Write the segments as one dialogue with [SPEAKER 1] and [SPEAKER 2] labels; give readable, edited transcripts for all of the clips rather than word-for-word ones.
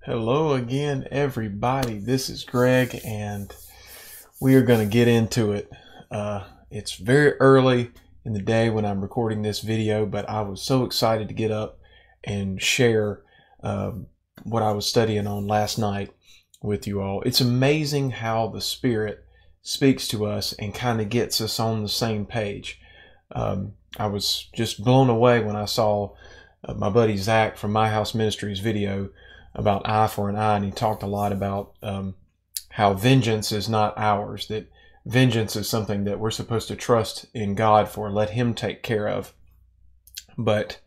[SPEAKER 1] Hello again, everybody. This is Greg, and we are going to get into it. It's very early in the day when I'm recording this video, but I was so excited to get up and share what I was studying on last night with you all. It's amazing how the Spirit speaks to us and kind of gets us on the same page. I was just blown away when I saw my buddy Zach from My House Ministries video about eye for an eye, and he talked a lot about how vengeance is not ours, that vengeance is something that we're supposed to trust in God for, let Him take care of. But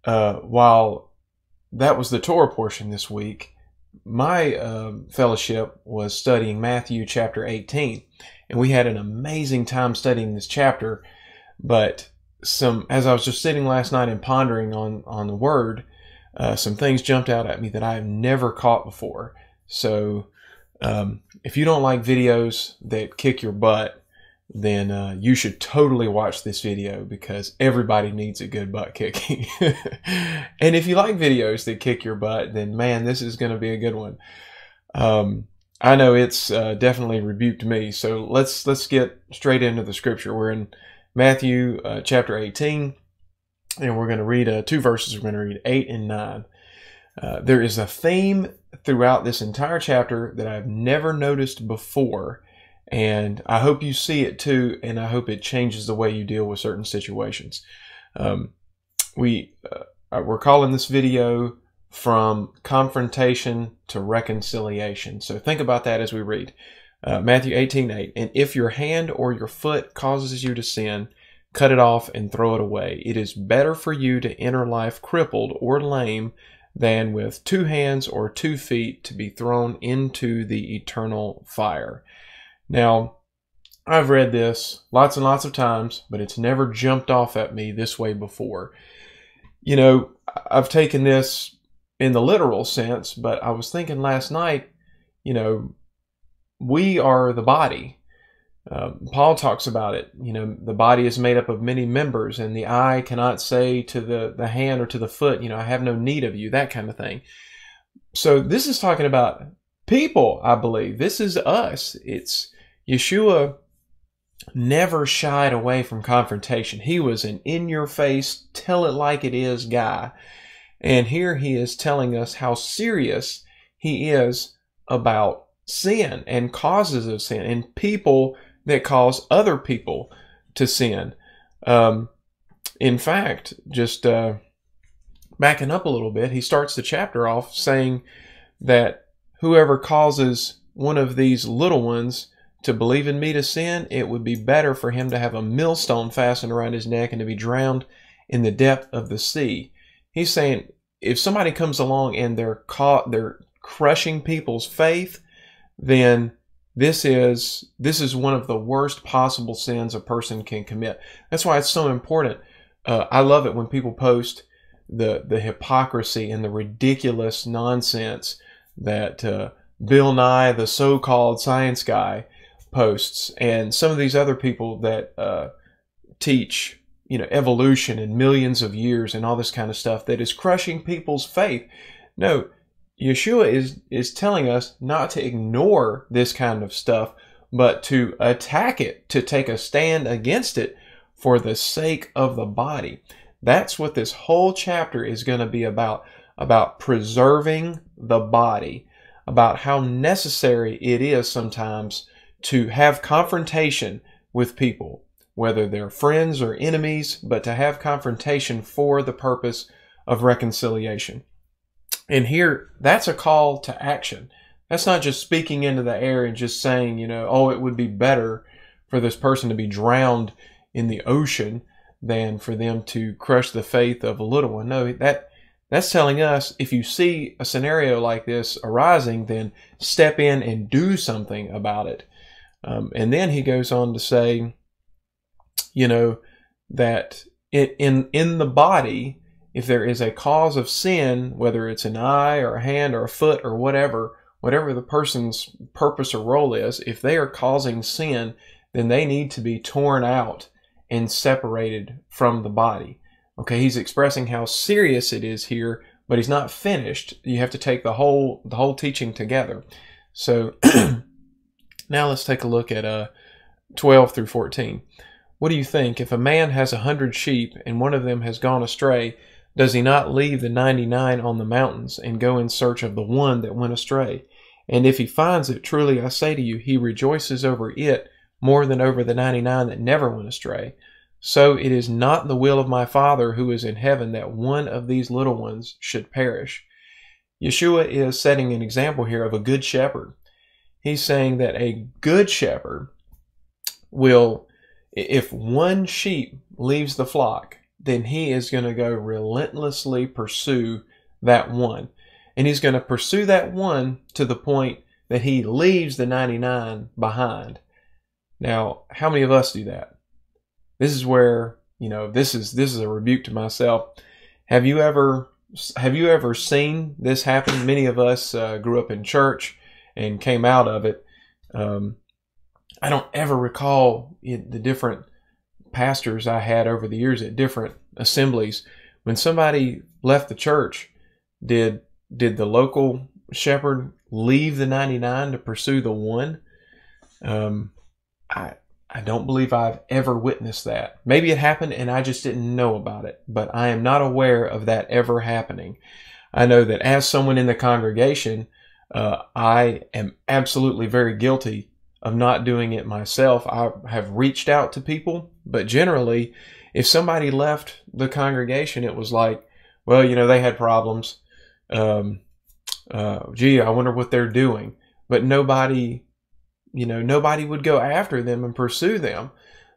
[SPEAKER 1] while that was the Torah portion this week, my fellowship was studying Matthew chapter 18, and we had an amazing time studying this chapter. But as I was just sitting last night and pondering on the Word, some things jumped out at me that I have never caught before. So if you don't like videos that kick your butt, then you should totally watch this video, because everybody needs a good butt kicking. And if you like videos that kick your butt, then man, this is going to be a good one. I know it's definitely rebuked me. So let's get straight into the scripture. We're in Matthew chapter 18. And we're going to read two verses. We're going to read 8 and 9. There is a theme throughout this entire chapter that I've never noticed before, and I hope you see it too, and I hope it changes the way you deal with certain situations. We're calling this video From Confrontation to Reconciliation. So think about that as we read. Matthew 18:8. And if your hand or your foot causes you to sin, cut it off and throw it away. It is better for you to enter life crippled or lame than with 2 hands or 2 feet to be thrown into the eternal fire. Now, I've read this lots and lots of times, but it's never jumped off at me this way before. You know, I've taken this in the literal sense, but I was thinking last night, you know, we are the body. Paul talks about it. You know, the body is made up of many members, and the eye cannot say to the hand or to the foot, you know, I have no need of you, that kind of thing. So this is talking about people, I believe. This is us. It's Yeshua never shied away from confrontation. He was an in-your-face, tell it like it is guy. And here he is telling us how serious he is about sin and causes of sin and people that cause other people to sin. In fact, just backing up a little bit, he starts the chapter off saying that whoever causes one of these little ones to believe in me to sin, it would be better for him to have a millstone fastened around his neck and to be drowned in the depth of the sea. He's saying if somebody comes along and they're crushing people's faith, then this is one of the worst possible sins a person can commit. That's why it's so important. I love it when people post the hypocrisy and the ridiculous nonsense that Bill Nye, the so-called science guy, posts, and some of these other people that teach, you know, evolution and millions of years and all this kind of stuff that is crushing people's faith. No. Yeshua is telling us not to ignore this kind of stuff, but to attack it, to take a stand against it for the sake of the body. That's what this whole chapter is going to be about preserving the body, about how necessary it is sometimes to have confrontation with people, whether they're friends or enemies, but to have confrontation for the purpose of reconciliation. And here, that's a call to action. That's not just speaking into the air and just saying, you know, oh, it would be better for this person to be drowned in the ocean than for them to crush the faith of a little one. No, that's telling us if you see a scenario like this arising, then step in and do something about it. And then he goes on to say, you know, that in the body, if there is a cause of sin, whether it's an eye or a hand or a foot or whatever the person's purpose or role is, if they are causing sin, then they need to be torn out and separated from the body. Okay, he's expressing how serious it is here but he's not finished. You have to take the whole teaching together. So now let's take a look at 12 through 14. What do you think? If a man has 100 sheep and one of them has gone astray, does he not leave the 99 on the mountains and go in search of the one that went astray? And if he finds it, truly I say to you, he rejoices over it more than over the 99 that never went astray. So it is not the will of my Father who is in heaven that one of these little ones should perish. Yeshua is setting an example here of a good shepherd. He's saying that a good shepherd will, if one sheep leaves the flock, then he is going to go relentlessly pursue that one. And he's going to pursue that one to the point that he leaves the 99 behind. Now, how many of us do that? This is where, this is a rebuke to myself. Have you ever seen this happen? Many of us grew up in church and came out of it. I don't ever recall the different pastors I had over the years at different assemblies. When somebody left the church, did the local shepherd leave the 99 to pursue the one? I don't believe I've ever witnessed that. Maybe it happened and I just didn't know about it, but I am not aware of that ever happening. I know that as someone in the congregation, I am absolutely very guilty of not doing it myself. I have reached out to people, but generally, if somebody left the congregation, it was like, well, they had problems. Gee, I wonder what they're doing. But nobody would go after them and pursue them.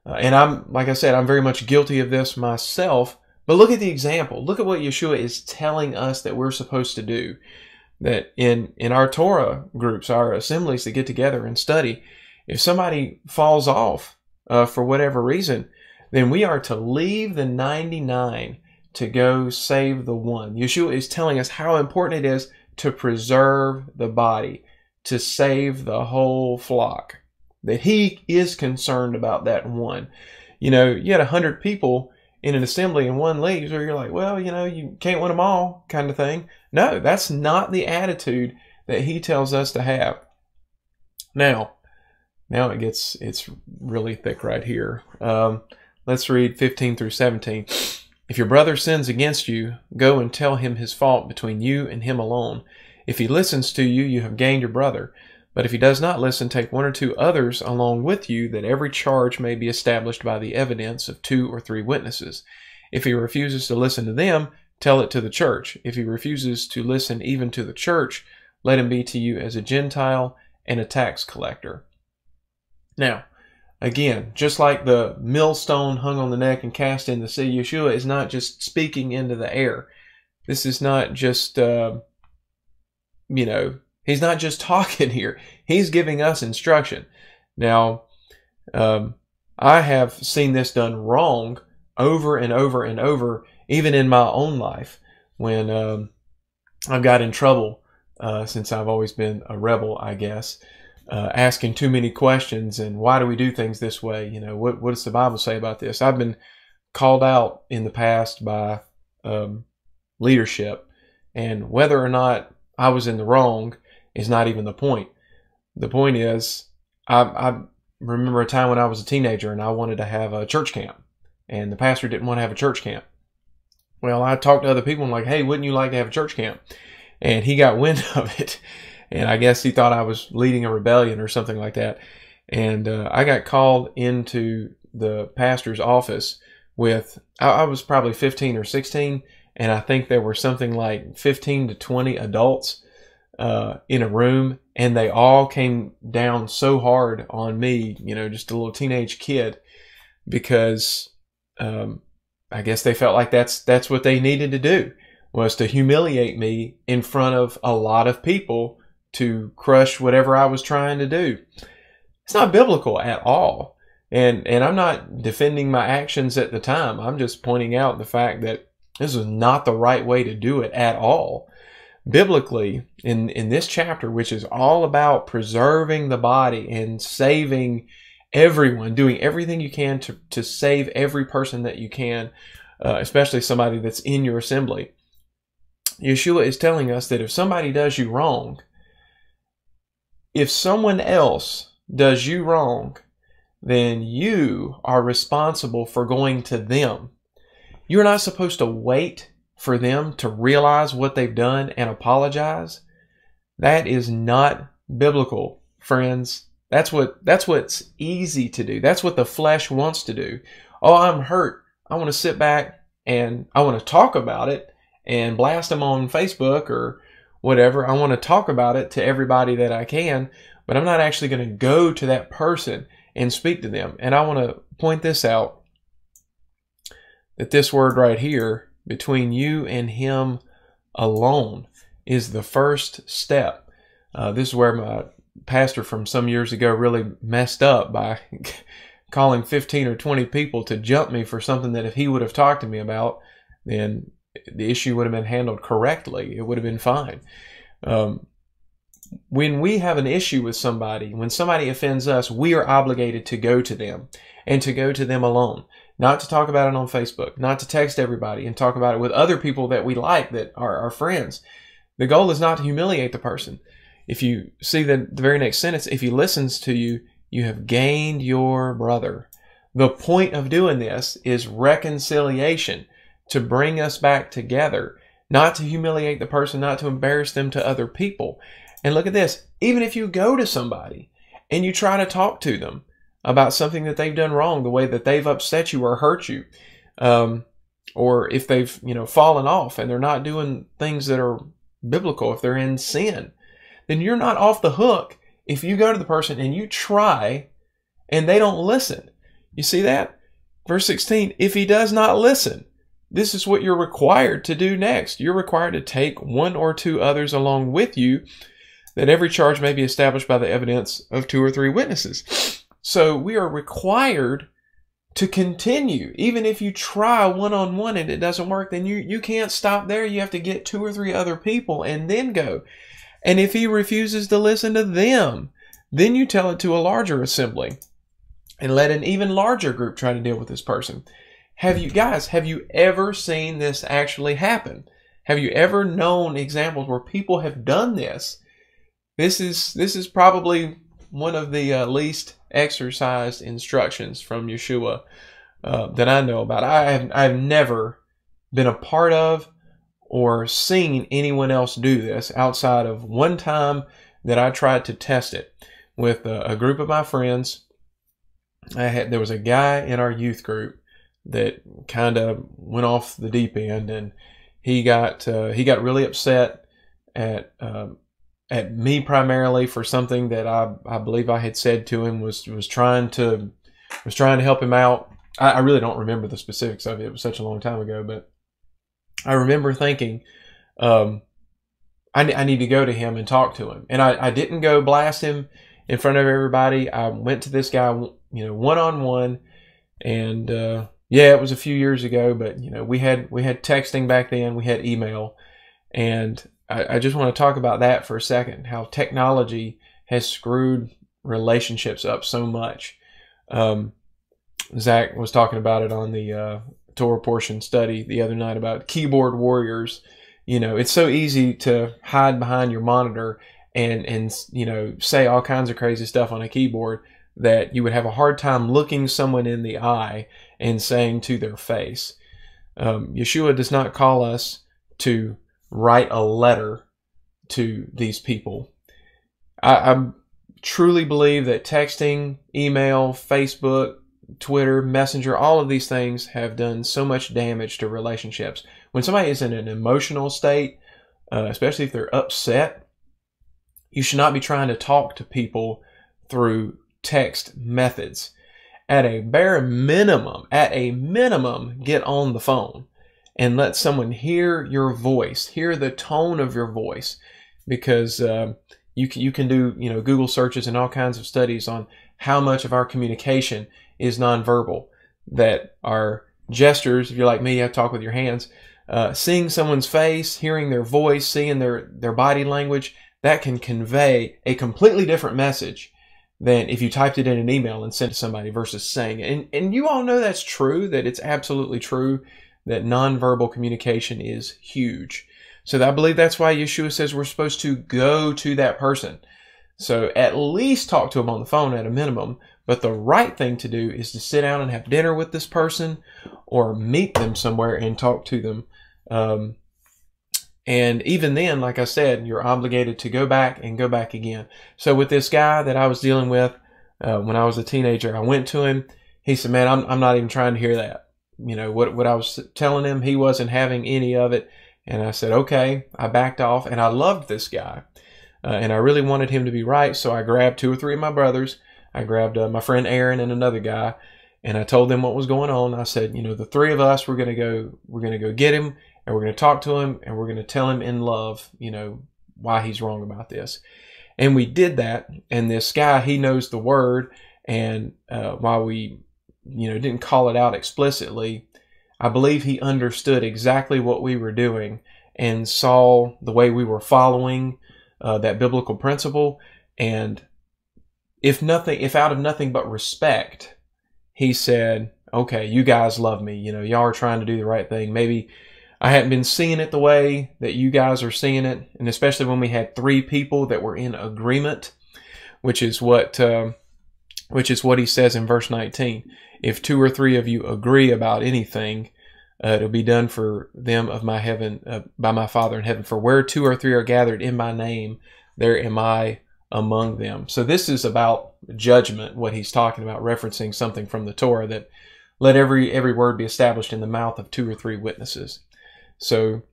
[SPEAKER 1] And like I said, I'm very much guilty of this myself. But look at the example. Look at what Yeshua is telling us that we're supposed to do. That in our Torah groups, our assemblies that get together and study, if somebody falls off for whatever reason, then we are to leave the 99 to go save the one. Yeshua is telling us how important it is to preserve the body, to save the whole flock, that he is concerned about that one. You had 100 people in an assembly and one leaves, or you're like, well, you can't win them all kind of thing. No, that's not the attitude that he tells us to have. Now it's really thick right here. Let's read 15 through 17. If your brother sins against you, go and tell him his fault between you and him alone. If he listens to you, you have gained your brother. But if he does not listen, take one or two others along with you, that every charge may be established by the evidence of 2 or 3 witnesses. If he refuses to listen to them, tell it to the church. If he refuses to listen even to the church, let him be to you as a Gentile and a tax collector. Now, again, just like the millstone hung on the neck and cast in the sea, Yeshua is not just speaking into the air. This is not just, he's not just talking here. He's giving us instruction. Now, I have seen this done wrong over and over and over, even in my own life, when I've got in trouble since I've always been a rebel, I guess. Asking too many questions and why do we do things this way? What does the Bible say about this? I've been called out in the past by leadership, and whether or not I was in the wrong is not even the point. The point is, I remember a time when I was a teenager and I wanted to have a church camp, and the pastor didn't want to have a church camp. Well, I talked to other people and like, hey, wouldn't you like to have a church camp? And he got wind of it. And I guess he thought I was leading a rebellion or something like that. And I got called into the pastor's office with, I was probably 15 or 16, and I think there were something like 15 to 20 adults in a room, and they all came down so hard on me, just a little teenage kid, because I guess they felt like that's what they needed to do, was to humiliate me in front of a lot of people to crush whatever I was trying to do. It's not biblical at all. And I'm not defending my actions at the time. I'm just pointing out the fact that this is not the right way to do it at all. Biblically, in this chapter, which is all about preserving the body and saving everyone, doing everything you can to save every person that you can, especially somebody that's in your assembly. Yeshua is telling us that if somebody does you wrong, if someone else does you wrong, then you are responsible for going to them. You're not supposed to wait for them to realize what they've done and apologize. That is not biblical, friends. That's what's easy to do. That's what the flesh wants to do. Oh, I'm hurt. I want to sit back and I want to talk about it and blast them on Facebook or whatever. I want to talk about it to everybody that I can, but I'm not actually going to go to that person and speak to them. And I want to point this out, that this word right here, between you and him alone, is the first step. This is where my pastor from some years ago really messed up by calling 15 or 20 people to jump me for something that if he would have talked to me about, then the issue would have been handled correctly. It would have been fine. When we have an issue with somebody, when somebody offends us, we are obligated to go to them and to go to them alone. Not to talk about it on Facebook, not to text everybody and talk about it with other people that we like, that are our friends. The goal is not to humiliate the person. If you see the very next sentence, if he listens to you, you have gained your brother. The point of doing this is reconciliation, to bring us back together, not to humiliate the person, not to embarrass them to other people. And look at this, even if you go to somebody and you try to talk to them about something that they've done wrong, the way that they've upset you or hurt you, or if they've fallen off and they're not doing things that are biblical, if they're in sin, then you're not off the hook if you go to the person and you try and they don't listen. You see that? Verse 16, if he does not listen, this is what you're required to do next. You're required to take one or two others along with you, that every charge may be established by the evidence of 2 or 3 witnesses. So we are required to continue. Even if you try one-on-one and it doesn't work, then you can't stop there. You have to get 2 or 3 other people and then go. And if he refuses to listen to them, then you tell it to a larger assembly and let an even larger group try to deal with this person. Have you ever seen this actually happen? Have you ever known examples where people have done this? This is probably one of the least exercised instructions from Yeshua that I know about. I've never been a part of or seen anyone else do this outside of one time that I tried to test it with a group of my friends. There was a guy in our youth group that kind of went off the deep end, and he got really upset at me primarily for something that I believe I had said to him, was trying to help him out. I really don't remember the specifics of it. It was such a long time ago, but I remember thinking, I need to go to him and talk to him. And I didn't go blast him in front of everybody. I went to this guy, one-on-one, and yeah, it was a few years ago, but we had texting back then, we had email, and I just want to talk about that for a second, how technology has screwed relationships up so much. Zach was talking about it on the Torah portion study the other night about keyboard warriors. It's so easy to hide behind your monitor and say all kinds of crazy stuff on a keyboard that you would have a hard time looking someone in the eye and saying to their face. Yeshua does not call us to write a letter to these people. I truly believe that texting, email, Facebook, Twitter, Messenger, all of these things have done so much damage to relationships. When somebody is in an emotional state, especially if they're upset, you should not be trying to talk to people through text methods. At a minimum, get on the phone and let someone hear your voice, hear the tone of your voice, because you can do Google searches and all kinds of studies on how much of our communication is nonverbal. That our gestures, if you're like me, you have to talk with your hands. Seeing someone's face, hearing their voice, seeing their body language, that can convey a completely different message than if you typed it in an email and sent it to somebody versus saying it. And you all know that's true, that it's absolutely true, that nonverbal communication is huge. So I believe that's why Yeshua says we're supposed to go to that person. So at least talk to them on the phone at a minimum. But the right thing to do is to sit down and have dinner with this person or meet them somewhere and talk to them. And even then, like I said, you're obligated to go back and go back again. So with this guy that I was dealing with when I was a teenager, I went to him. He said, man, I'm not even trying to hear that. You know, what I was telling him, he wasn't having any of it. And I said, okay. I backed off, and I loved this guy. And I really wanted him to be right. So I grabbed 2 or 3 of my brothers. I grabbed my friend Aaron and another guy. And I told them what was going on. I said, you know, the 3 of us, we're going to go get him, and we're going to talk to him, and we're going to tell him in love, you know, why he's wrong about this. And we did that. And this guy, he knows the word. And while we, you know, didn't call it out explicitly, I believe he understood exactly what we were doing and saw the way we were following that biblical principle. And if out of nothing but respect, he said, okay, you guys love me. You know, y'all are trying to do the right thing. Maybe I hadn't been seeing it the way that you guys are seeing it. And especially when we had 3 people that were in agreement, which is what he says in verse 19. If 2 or 3 of you agree about anything, it'll be done for them of my heaven, by my Father in heaven. For where 2 or 3 are gathered in my name, there am I among them. So this is about judgment, what he's talking about, referencing something from the Torah, that let every word be established in the mouth of 2 or 3 witnesses. So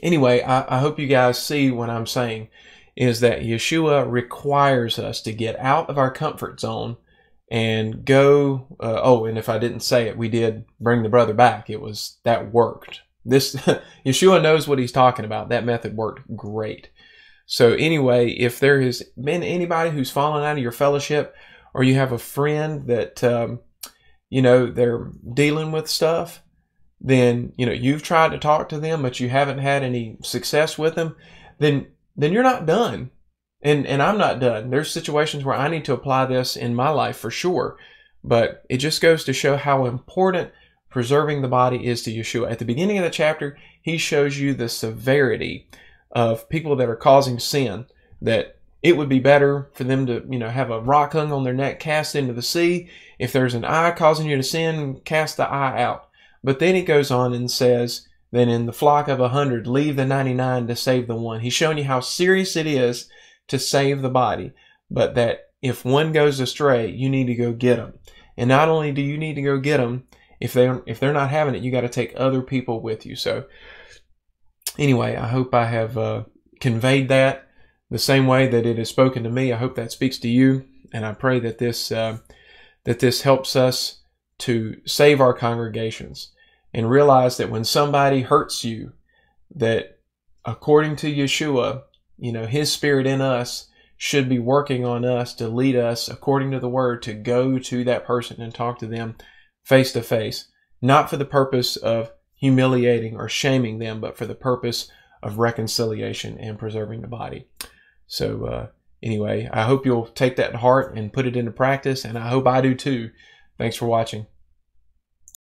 [SPEAKER 1] anyway, I hope you guys see what I'm saying, is that Yeshua requires us to get out of our comfort zone and go. And if I didn't say it, we did bring the brother back. That worked. This Yeshua knows what he's talking about. That method worked great. So anyway, if there has been anybody who's fallen out of your fellowship, or you have a friend that you know, they're dealing with stuff, then, you know, you've tried to talk to them, but you haven't had any success with them, then you're not done. And I'm not done. There's situations where I need to apply this in my life for sure. But it just goes to show how important preserving the body is to Yeshua. At the beginning of the chapter, he shows you the severity of people that are causing sin, that it would be better for them to, you know, have a rock hung on their neck, cast into the sea. If there's an eye causing you to sin, cast the eye out. But then he goes on and says, then in the flock of 100, leave the 99 to save the one. He's showing you how serious it is to save the body, but that if one goes astray, you need to go get them. And not only do you need to go get them, if they're not having it, you got to take other people with you. So anyway, I hope I have conveyed that the same way that it has spoken to me. I hope that speaks to you, and I pray that this helps us to save our congregations and realize that when somebody hurts you, that according to Yeshua, you know, his spirit in us should be working on us to lead us according to the word to go to that person and talk to them face to face, not for the purpose of humiliating or shaming them, but for the purpose of reconciliation and preserving the body. So anyway, I hope you'll take that to heart and put it into practice, and I hope I do too. Thanks for watching.